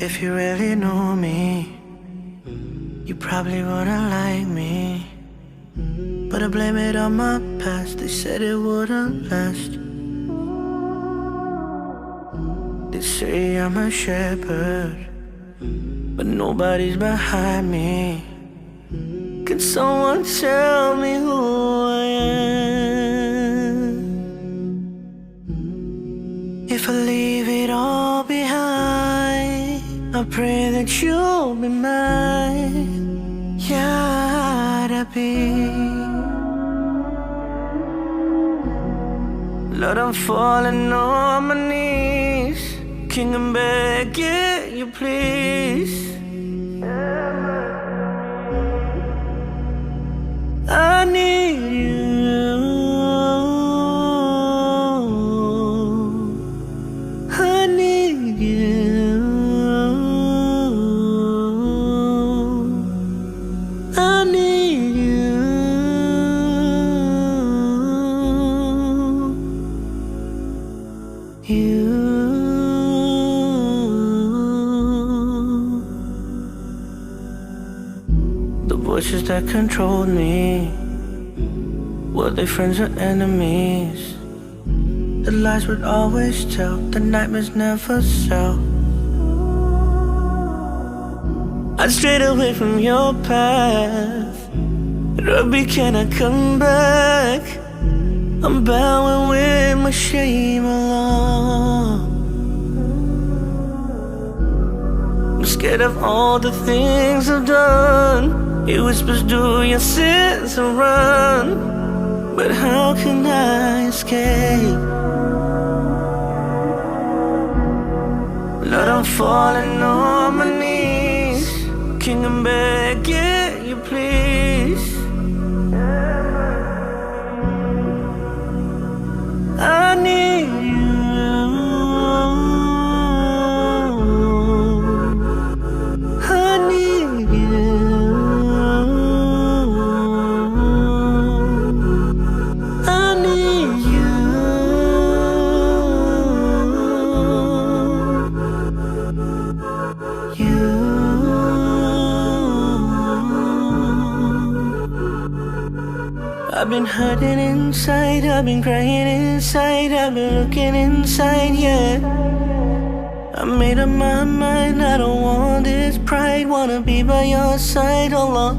If you really knew me, you probably wouldn't like me. But I blame it on my past, they said it wouldn't last. They say I'm a shepherd, but nobody's behind me. Can someone tell me who I am? If I leave it all behind, I pray that you'll be mine. Yeah, be. Lord, I'm falling on my knees. King, I'm begging you, please. I need you. I need you. I need you. The voices that controlled me, were they friends or enemies? The lies would always tell, the nightmares never sell. I'd strayed away from your path. Rabbi, can I come back? I'm bowing with my shame along. I'm scared of all the things I've done. It whispers, do your sins and run. But how can I escape? Lord, I'm falling on my knees. King, I'm begging you, please. I need you. I need you. I need you. I've been hurting inside, I've been crying inside, I've been looking inside, yeah. I made up my mind, I don't want this pride, wanna be by your side, oh Lord.